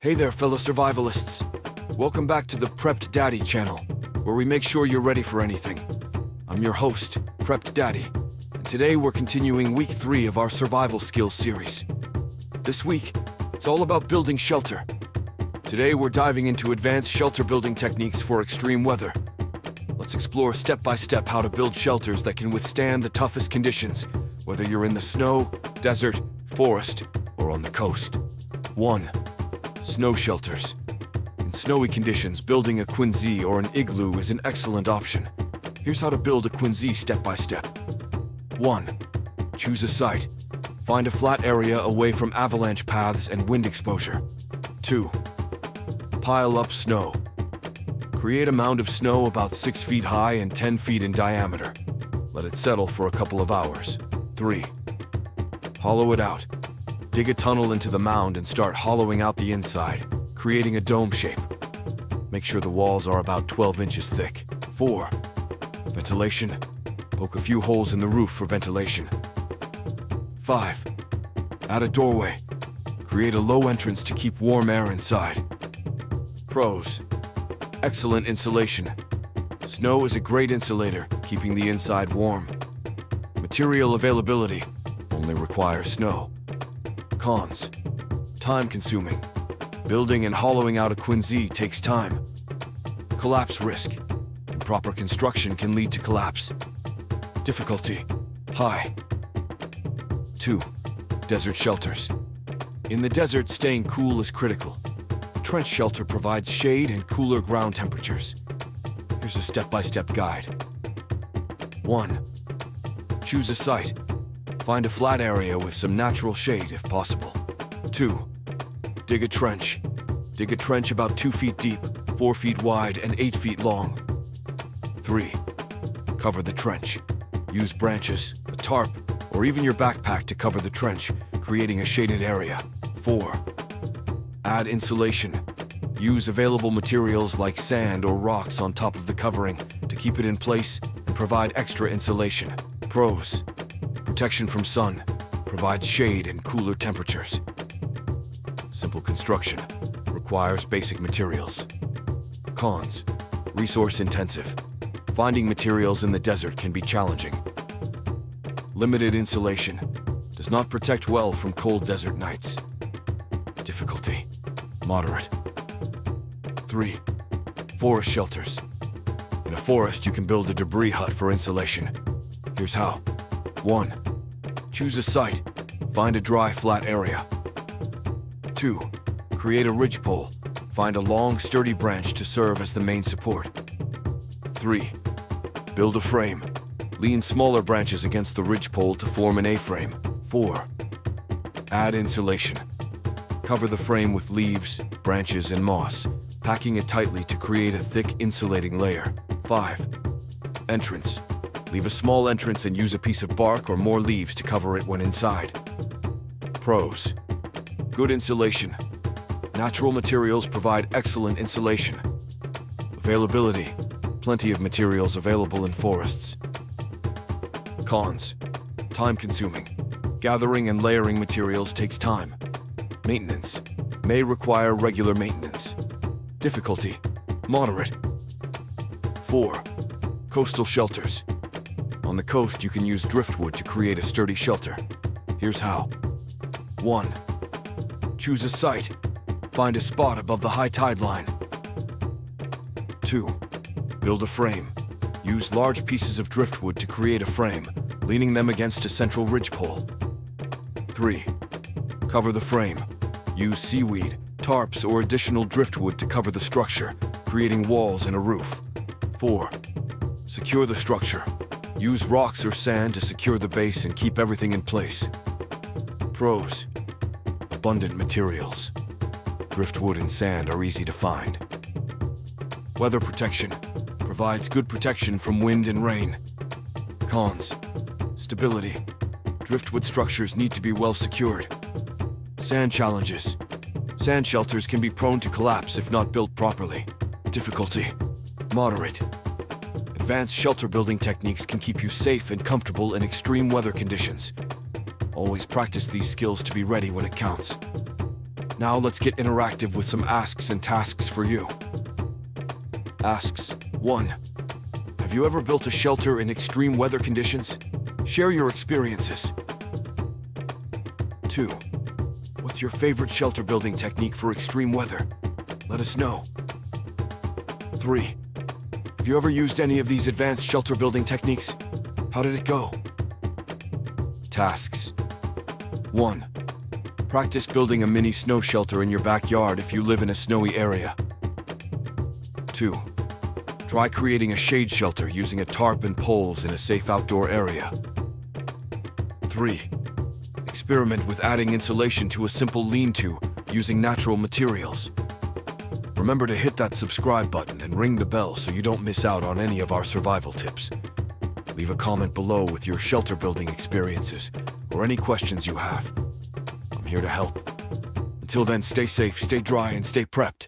Hey there, fellow survivalists. Welcome back to the Prepped Daddy channel, where we make sure you're ready for anything. I'm your host, Prepped Daddy, and today we're continuing week 3 of our survival skills series. This week, it's all about building shelter. Today we're diving into advanced shelter building techniques for extreme weather. Let's explore step by step how to build shelters that can withstand the toughest conditions, whether you're in the snow, desert, forest, or on the coast. 1. Snow shelters. In snowy conditions, building a quinzhee or an igloo is an excellent option. Here's how to build a quinzhee step by step. 1. Choose a site. Find a flat area away from avalanche paths and wind exposure. 2. Pile up snow. Create a mound of snow about 6 feet high and 10 feet in diameter. Let it settle for a couple of hours. 3. Hollow it out. Dig a tunnel into the mound and start hollowing out the inside, creating a dome shape. Make sure the walls are about 12 inches thick. 4. Ventilation. Poke a few holes in the roof for ventilation. 5. Add a doorway. Create a low entrance to keep warm air inside. Pros. Excellent insulation. Snow is a great insulator, keeping the inside warm. Material availability. Only requires snow. Cons. Time-consuming. Building and hollowing out a quinzhee takes time. Collapse risk. Improper construction can lead to collapse. Difficulty. High. 2. Desert shelters. In the desert, staying cool is critical. A trench shelter provides shade and cooler ground temperatures. Here's a step-by-step guide. 1. Choose a site. Find a flat area with some natural shade if possible. 2. Dig a trench. Dig a trench about 2 feet deep, 4 feet wide, and 8 feet long. 3. Cover the trench. Use branches, a tarp, or even your backpack to cover the trench, creating a shaded area. 4. Add insulation. Use available materials like sand or rocks on top of the covering to keep it in place and provide extra insulation. Pros. Protection from sun. Provides shade and cooler temperatures. Simple construction. Requires basic materials. Cons. Resource intensive. Finding materials in the desert can be challenging. Limited insulation. Does not protect well from cold desert nights. Difficulty. Moderate. 3. Forest shelters. In a forest, you can build a debris hut for insulation. Here's how. 1. Choose a site. Find a dry, flat area. 2. Create a ridgepole. Find a long, sturdy branch to serve as the main support. 3. Build a frame. Lean smaller branches against the ridgepole to form an A-frame. 4. Add insulation. Cover the frame with leaves, branches, and moss, packing it tightly to create a thick insulating layer. 5. Entrance. Leave a small entrance and use a piece of bark or more leaves to cover it when inside. Pros. Good insulation. Natural materials provide excellent insulation. Availability. Plenty of materials available in forests. Cons. Time-consuming. Gathering and layering materials takes time. Maintenance. May require regular maintenance. Difficulty. Moderate. 4. Coastal shelters. On the coast, you can use driftwood to create a sturdy shelter. Here's how. 1. Choose a site. Find a spot above the high tide line. 2. Build a frame. Use large pieces of driftwood to create a frame, leaning them against a central ridgepole. 3. Cover the frame. Use seaweed, tarps, or additional driftwood to cover the structure, creating walls and a roof. 4. Secure the structure. Use rocks or sand to secure the base and keep everything in place. Pros. Abundant materials. Driftwood and sand are easy to find. Weather protection. Provides good protection from wind and rain. Cons. Stability. Driftwood structures need to be well secured. Sand challenges. Sand shelters can be prone to collapse if not built properly. Difficulty. Moderate. Advanced shelter building techniques can keep you safe and comfortable in extreme weather conditions. Always practice these skills to be ready when it counts. Now let's get interactive with some asks and tasks for you. Asks 1. Have you ever built a shelter in extreme weather conditions? Share your experiences. 2. What's your favorite shelter building technique for extreme weather? Let us know. 3. Have you ever used any of these advanced shelter building techniques? How did it go? Tasks 1. Practice building a mini snow shelter in your backyard if you live in a snowy area. 2. Try creating a shade shelter using a tarp and poles in a safe outdoor area. 3. Experiment with adding insulation to a simple lean-to using natural materials. Remember to hit that subscribe button and ring the bell so you don't miss out on any of our survival tips. Leave a comment below with your shelter building experiences or any questions you have. I'm here to help. Until then, stay safe, stay dry, and stay prepped.